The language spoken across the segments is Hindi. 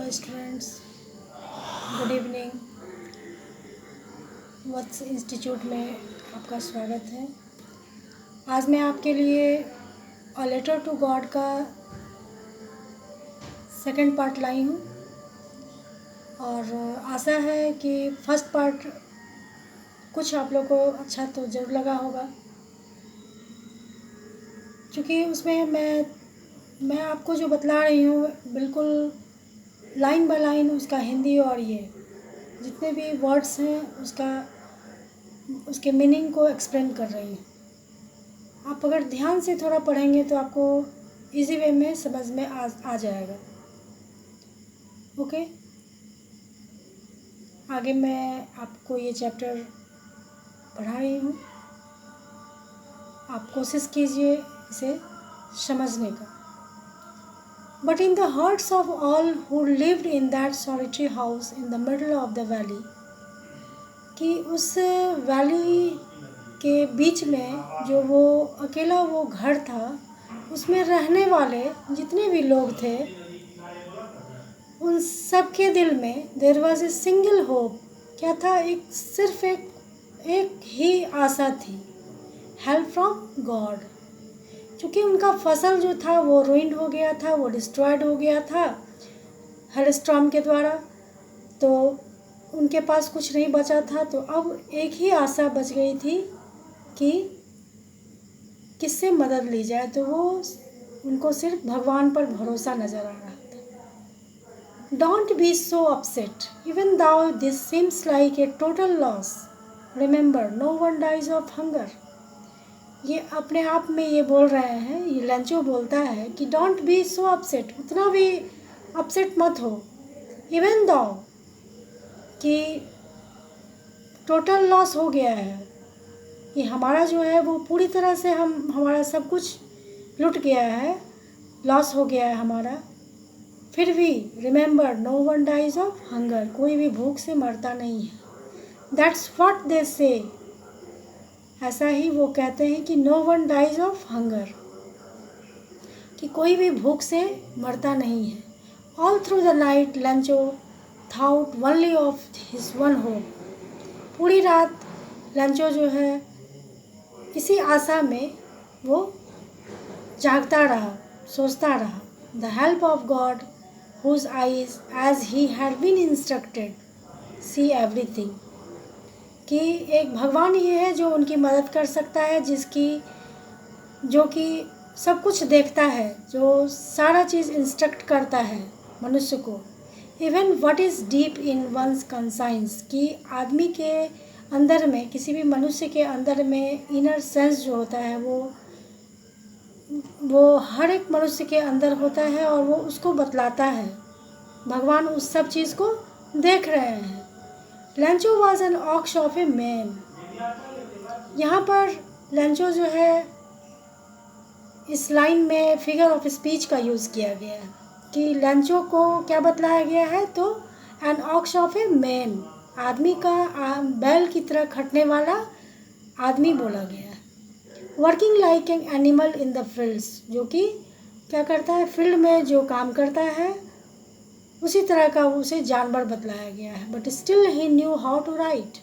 Hello students, good evening. Vats institute में आपका स्वागत है। आज मैं आपके लिए अ लेटर टू गॉड का सेकंड पार्ट लाई हूँ और आशा है कि फर्स्ट पार्ट कुछ आप लोग को अच्छा तो ज़रूर लगा होगा, क्योंकि उसमें मैं आपको जो बतला रही हूँ बिल्कुल लाइन बाय लाइन उसका हिंदी और ये जितने भी वर्ड्स हैं उसके मीनिंग को एक्सप्लेन कर रही हूँ। आप अगर ध्यान से थोड़ा पढ़ेंगे तो आपको इजी वे में समझ में आ जाएगा। ओके, आगे मैं आपको ये चैप्टर पढ़ा रही हूँ, आप कोशिश कीजिए इसे समझने का। But in the hearts of all who lived in that solitary house in the middle of the valley, कि उस वैली के बीच में जो वो अकेला वो घर था, उसमें रहने वाले जितने भी लोग थे उन सब के दिल में there was a single hope. क्या था? सिर्फ एक ही आशा थी, हेल्प फ्रॉम गॉड। क्योंकि उनका फसल जो था वो रुइंड हो गया था, वो डिस्ट्रॉयड हो गया था हेलस्टॉर्म के द्वारा, तो उनके पास कुछ नहीं बचा था। तो अब एक ही आशा बच गई थी कि किससे मदद ली जाए, तो वो उनको सिर्फ भगवान पर भरोसा नज़र आ रहा था। Don't be so upset even though this seems like a total loss, remember no one dies of hunger. ये अपने आप में ये बोल रहे हैं, ये लेंचो बोलता है कि डोंट बी सो अपसेट, उतना भी अपसेट मत हो, इवन दाउ कि टोटल लॉस हो गया है, ये हमारा जो है वो पूरी तरह से हमारा सब कुछ लुट गया है, लॉस हो गया है हमारा। फिर भी remember no one dies of hunger, कोई भी भूख से मरता नहीं है। दैट्स व्हाट दे से, ऐसा ही वो कहते हैं कि no one dies of hunger, कि कोई भी भूख से मरता नहीं है। All through the night Lencho thought only of his one hope, पूरी रात लेंचो जो है इसी आशा में वो जागता रहा, सोचता रहा। The help of God whose eyes as he had been instructed see everything, कि एक भगवान ही है जो उनकी मदद कर सकता है, जो कि सब कुछ देखता है, जो सारा चीज़ इंस्ट्रक्ट करता है मनुष्य को। Even what is deep in one's conscience, कि आदमी के अंदर में, किसी भी मनुष्य के अंदर में इनर सेंस जो होता है वो हर एक मनुष्य के अंदर होता है और वो उसको बतलाता है। भगवान उस सब चीज़ को देख रहे हैं। Lencho was an ox of a man, यहाँ पर लेंचो जो है इस लाइन में फिगर ऑफ स्पीच का यूज़ किया गया है, कि लेंचो को क्या बतलाया गया है, तो an ox of a man, आदमी का बैल की तरह खटने वाला आदमी बोला गया है। Working like an animal in the fields, जो कि क्या करता है, फील्ड में जो काम करता है उसी तरह का उसे जानवर बतलाया गया है। But still he knew how to write,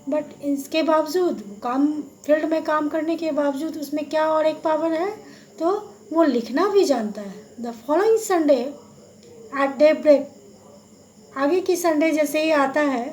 but इसके बावजूद फील्ड में काम करने के बावजूद उसमें क्या और एक पावर है, तो वो लिखना भी जानता है। The following Sunday at daybreak, आगे की संडे जैसे ही आता है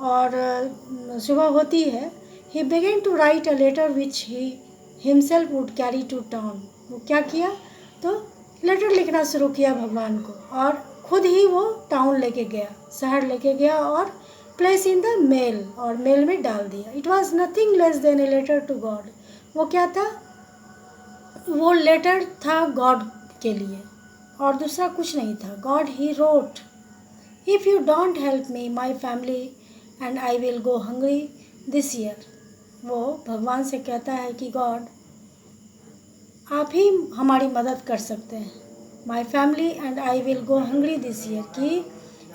और सुबह होती है, he began to write a letter which he himself would carry to town. वो क्या किया, तो लेटर लिखना शुरू किया भगवान को, और खुद ही वो टाउन लेके गया, शहर लेके गया और प्लेस इन द मेल, और मेल में डाल दिया। It was nothing less than a letter to God, वो क्या था, वो लेटर था गॉड के लिए और दूसरा कुछ नहीं था। God he wrote, if you don't help me my family and I will go hungry this year. वो भगवान से कहता है कि गॉड आप ही हमारी मदद कर सकते हैं, my family and I will go hungry this year, कि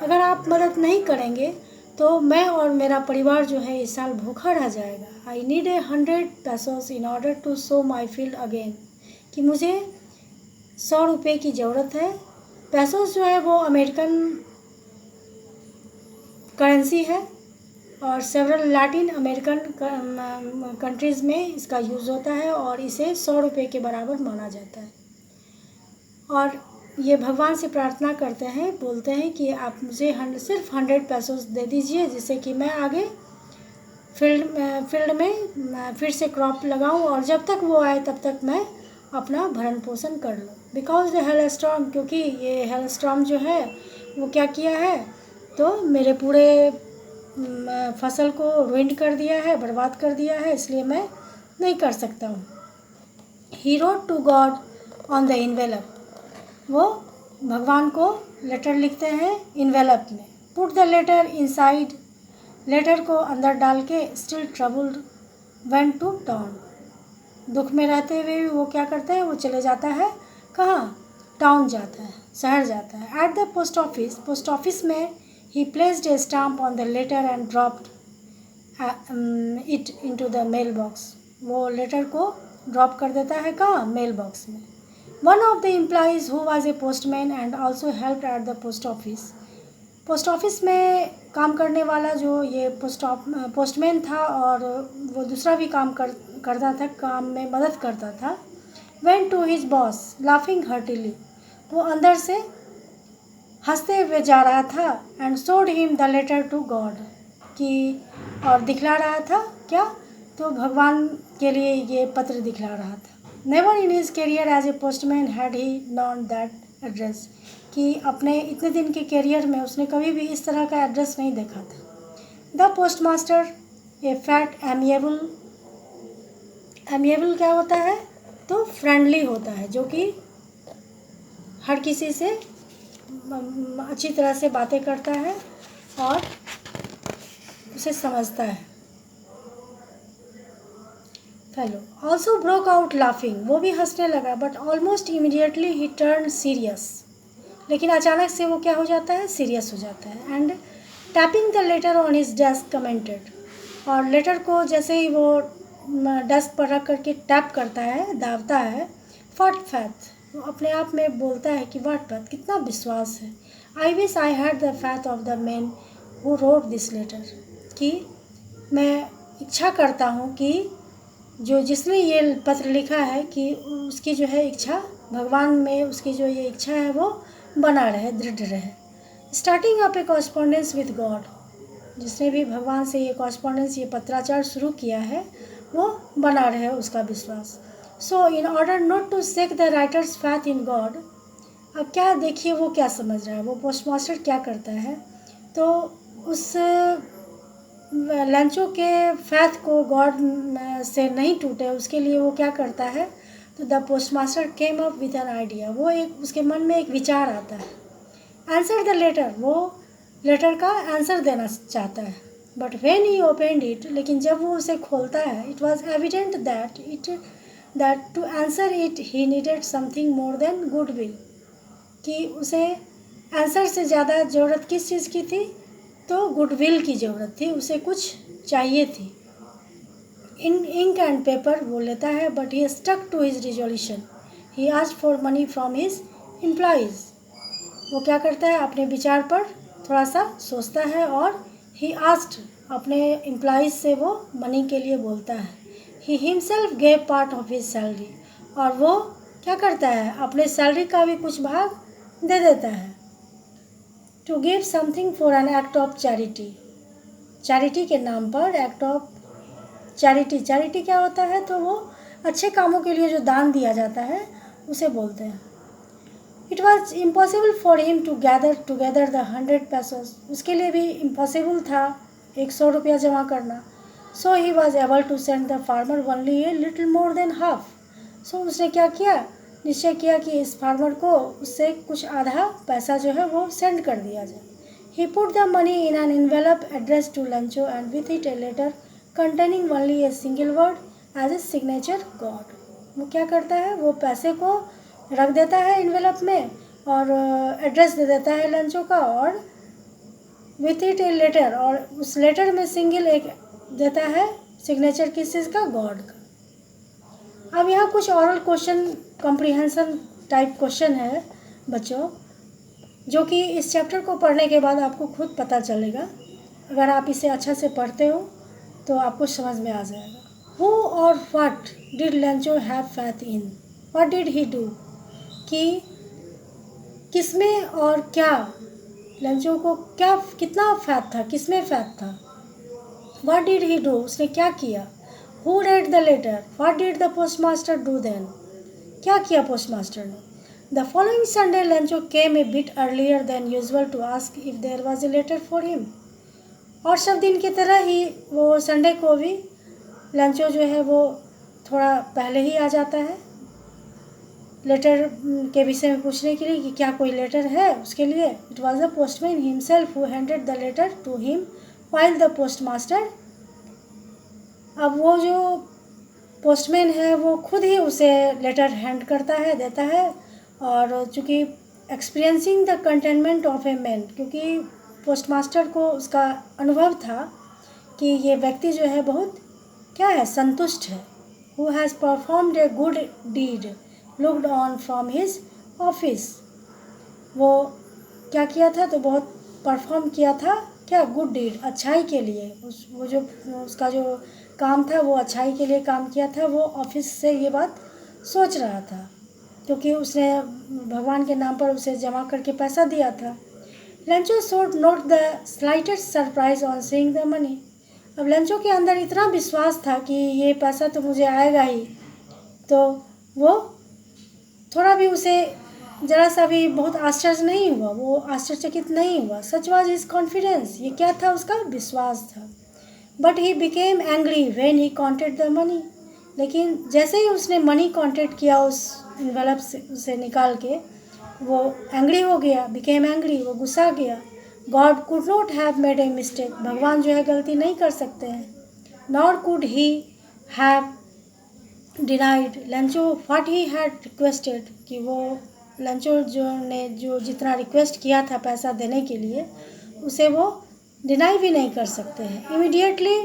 अगर आप मदद नहीं करेंगे तो मैं और मेरा परिवार जो है इस साल भूखा रह जाएगा। I need 100 pesos in order to sow my field again, कि मुझे 100 रुपये की ज़रूरत है पैसोस जो है वो अमेरिकन करेंसी है और सेवरल लैटिन अमेरिकन कंट्रीज़ में इसका यूज़ होता है और इसे 100 रुपये के बराबर माना जाता है। और ये भगवान से प्रार्थना करते हैं, बोलते हैं कि आप मुझे सिर्फ 100 पैसोस दे दीजिए, जिससे कि मैं आगे फील्ड में फिर से क्रॉप लगाऊं और जब तक वो आए तब तक मैं अपना भरण पोषण कर लूँ। बिकॉज द हेल स्टॉर्म, क्योंकि ये हेल स्टॉर्म जो है वो क्या किया है, तो मेरे पूरे फसल को रुइंड कर दिया है, बर्बाद कर दिया है, इसलिए मैं नहीं कर सकता हूँ। He wrote to God on the envelope, वो भगवान को लेटर लिखते हैं इन्वेलप में। Put the letter inside, letter को अंदर डाल के still troubled went to town, दुख में रहते हुए भी वो क्या करता है, वो चले जाता है कहाँ, टाउन जाता है, शहर जाता है। At the post office, post office में ही placed a stamp on the letter and dropped it into the mail box, वो लेटर को ड्रॉप कर देता है कहाँ, मेल बॉक्स में। One of the employees who was a postman and also helped at the post office, post office में काम करने वाला जो ये पोस्टमैन था और वो दूसरा भी काम करता था, काम में मदद करता था। Went to his boss laughing heartily, वो अंदर से हंसते हुए जा रहा था। And showed him the letter to God, कि और दिखला रहा था क्या, तो भगवान के लिए ये पत्र दिखला रहा था। Never in his career as a postman had he known that address, कि अपने इतने दिन के करियर में उसने कभी भी इस तरह का एड्रेस नहीं देखा था। The postmaster A fat amiable, amiable क्या होता है, तो फ्रेंडली होता है, जो कि हर किसी से अच्छी तरह से बातें करता है और उसे समझता है। Fellow also broke out laughing, वो भी हंसने लगा। But almost immediately he turn serious, लेकिन अचानक से वो क्या हो जाता है, सीरियस हो जाता है। And tapping the later on his desk commented, और लेटर को जैसे ही वो डेस्क पर रख करके टैप करता है, दाबता है, फट फैथ, वो अपने आप में बोलता है कि वाट फैथ, कितना विश्वास है। I wish I had the faith of the man who wrote this letter, कि मैं इच्छा करता हूँ कि जो जिसने ये पत्र लिखा है कि उसकी जो है इच्छा, भगवान में उसकी जो ये इच्छा है वो बना रहे, दृढ़ रहे। Starting up A correspondence with God, जिसने भी भगवान से ये कॉरस्पॉन्डेंस, ये पत्राचार शुरू किया है, वो बना रहे उसका विश्वास। So in order not to shake the writer's faith in God, अब क्या देखिए वो क्या समझ रहा है, वो पोस्टमास्टर क्या करता है, तो उस लंचो के फैथ को गॉड से नहीं टूटे, उसके लिए वो क्या करता है, तो the postmaster came up with an idea, वो एक उसके मन में एक विचार आता है। आंसर द लेटर, वो लेटर का आंसर देना चाहता है। But when he opened it, लेकिन जब वो उसे खोलता है, it was evident that to answer it he needed something more than goodwill, कि उसे आंसर से ज़्यादा ज़रूरत किस चीज़ की थी, तो गुडविल की ज़रूरत थी, उसे कुछ चाहिए थी। इन इंक एंड पेपर वो लेता है, but he stuck to his resolution, he asked for money from his employees, वो क्या करता है, अपने विचार पर थोड़ा सा सोचता है और ही आस्क्ड, अपने एम्प्लॉइज़ से वो मनी के लिए बोलता है। He himself gave part of his salary, और वो क्या करता है, अपने सैलरी का भी कुछ भाग दे देता है। To give something for an act of charity, charity के नाम पर एक्ट ऑफ चैरिटी, चैरिटी क्या होता है, तो वो अच्छे कामों के लिए जो दान दिया जाता है उसे बोलते हैं। It was impossible for him to gather together the 100 pesos, उसके लिए भी इम्पॉसिबल था 100 रुपया जमा करना। So he was able to send the farmer only a little more than half, सो उसने क्या किया, निश्चय किया कि इस फार्मर को उससे कुछ आधा पैसा जो है वो सेंड कर दिया जाए। He put the money in an envelope address to लंचो and with it a letter containing only a single word as a signature God, वो क्या करता है, वो पैसे को रख देता है एनवेलप में और एड्रेस दे देता है लंचो का, और विथ इट ए लेटर, और उस लेटर में सिंगल एक देता है सिग्नेचर किस चीज़ का, गॉड का। अब यहाँ कुछ oral question comprehension type question है बच्चों, जो कि इस चैप्टर को पढ़ने के बाद आपको खुद पता चलेगा। अगर आप इसे अच्छा से पढ़ते हो तो आपको समझ में आ जाएगा। Who or what did Lencho have faith in? What did he do? कि किसमें और क्या, लेंचो को क्या कितना फैथ था, किसमें फैथ था। What did he do? उसने क्या किया। Who read the letter? What did the postmaster do then? क्या किया पोस्टमास्टर ने। The following Sunday Lencho came a bit earlier than usual to ask if there was a letter for him. और सब दिन की तरह ही वो संडे को भी लेंचो जो है वो थोड़ा पहले ही आ जाता है लेटर के विषय में पूछने के लिए कि क्या कोई लेटर है उसके लिए। It was the postman himself who handed the letter to him while the postmaster. अब वो जो पोस्टमैन है वो खुद ही उसे लेटर हैंड करता है, देता है। और चूँकि experiencing the containment of a man, क्योंकि पोस्टमास्टर को उसका अनुभव था कि ये व्यक्ति जो है बहुत क्या है, संतुष्ट है। Who has performed a good deed looked on from his office. वो क्या किया था, तो बहुत परफॉर्म किया था क्या, गुड डीड, अच्छाई के लिए। वो जो उसका जो काम था वो अच्छाई के लिए काम किया था। वो ऑफिस से ये बात सोच रहा था क्योंकि उसने भगवान के नाम पर उसे जमा करके पैसा दिया था। Lencho showed note the slightest surprise on seeing the money. अब लेंचो के अंदर इतना विश्वास था कि ये पैसा तो मुझे आएगा ही, तो वो थोड़ा भी उसे ज़रा सा भी बहुत आश्चर्य नहीं हुआ, वो आश्चर्यचकित नहीं हुआ। सच वाज हिज कॉन्फिडेंस, ये क्या था, उसका विश्वास था। But he became angry when he counted the money. लेकिन जैसे ही उसने मनी काउंटेड किया उस इन्वेलप से उसे निकाल के, वो एंग्री हो गया, बिकेम एंग्री, वो गुस्सा गया। God could not have made a mistake, भगवान जो है गलती नहीं कर सकते हैं। Nor could he have denied Lencho what he had requested, कि वो लेंचो जो जितना रिक्वेस्ट किया था पैसा देने के लिए, उसे वो डिनाई भी नहीं कर सकते हैं। Immediately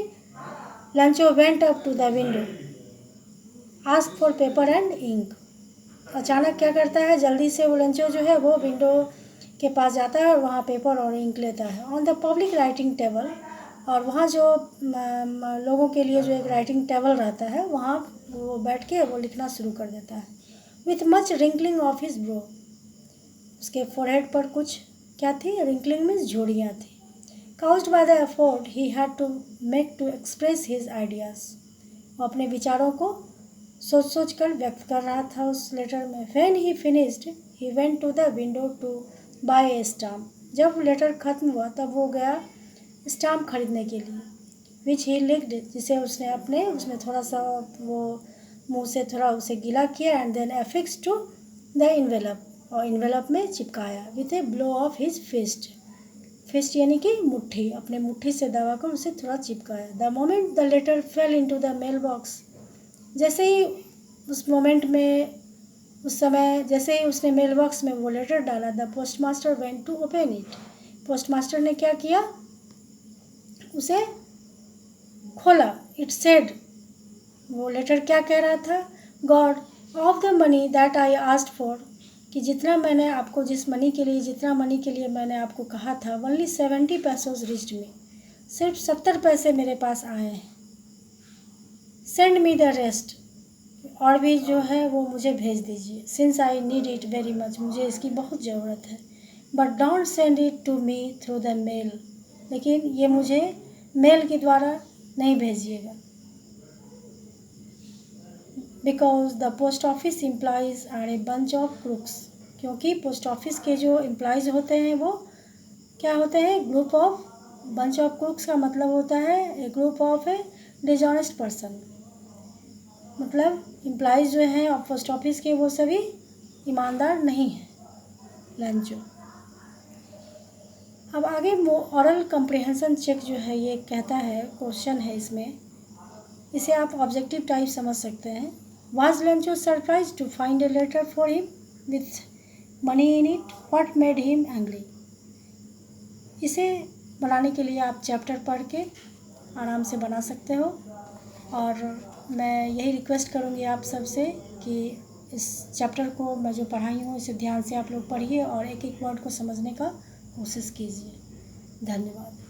Lencho went up to the window ask for paper and ink. अचानक क्या करता है, जल्दी से वो लेंचो जो है वो विंडो के पास जाता है और वहाँ पेपर और इंक लेता है। On the public writing table, और वहाँ जो लोगों के लिए जो एक राइटिंग टेबल रहता है वहाँ वो बैठ के वो लिखना शुरू कर देता है। With much wrinkling of his brow, उसके फोरहेड पर कुछ क्या थी, रिंकलिंग मीन्स झुर्रियाँ थी। Caused by the effort he had to make to express his ideas, वो अपने विचारों को सोच सोच कर व्यक्त कर रहा था उस लेटर में। When he finished he went to the window to buy a stamp, जब लेटर ख़त्म हुआ तब वो गया स्टाम्प खरीदने के लिए। विच ही लिक्ड, जिसे उसने अपने उसमें थोड़ा सा वो मुंह से थोड़ा उसे गीला किया, and then affix to the envelope, और इन्वेलप में चिपकाया। With a blow of his fist, fist यानी कि मुट्ठी, अपने मुट्ठी से दबाकर उसे थोड़ा चिपकाया। The moment the letter fell into the mail box, जैसे ही उस मोमेंट में उस समय जैसे ही उसने मेल बॉक्स में वो लेटर डाला, the postmaster went to open it, postmaster ने क्या किया, उसे खोला। इट सेड, वो लेटर क्या कह रहा था, God of the money that I asked for, कि जितना मैंने आपको जिस मनी के लिए जितना मनी के लिए मैंने आपको कहा था, ओनली 70 पैसोज रिच्ड मी, सिर्फ 70 पैसे मेरे पास आए हैं। सेंड मी द रेस्ट, और भी जो है वो मुझे भेज दीजिए। Since I need it very much, मुझे इसकी बहुत ज़रूरत है। But don't send it to me through the mail, लेकिन ये मुझे मेल के द्वारा नहीं भेजिएगा। Because the post office employees are a bunch of crooks, क्योंकि पोस्ट ऑफिस के जो एम्प्लॉयज़ होते हैं वो क्या होते हैं, group of, bunch of crooks का मतलब होता है a group of a dishonest person, मतलब एम्प्लॉयज़ जो हैं पोस्ट ऑफिस के वो सभी ईमानदार नहीं हैं। लेंचो, अब आगे ऑरल कम्प्रिहेंशन चेक जो है ये कहता है, क्वेश्चन है इसमें, इसे आप ऑब्जेक्टिव टाइप समझ सकते हैं। Was Lencho surprise to find a letter for him with money in it, what made him angry. इसे बनाने के लिए आप चैप्टर पढ़ के आराम से बना सकते हो, और मैं यही रिक्वेस्ट करूँगी आप सबसे कि इस चैप्टर को मैं जो पढ़ाई हूँ इसे ध्यान से आप लोग पढ़िए और एक एक वर्ड को समझने का कोशिश कीजिए। धन्यवाद।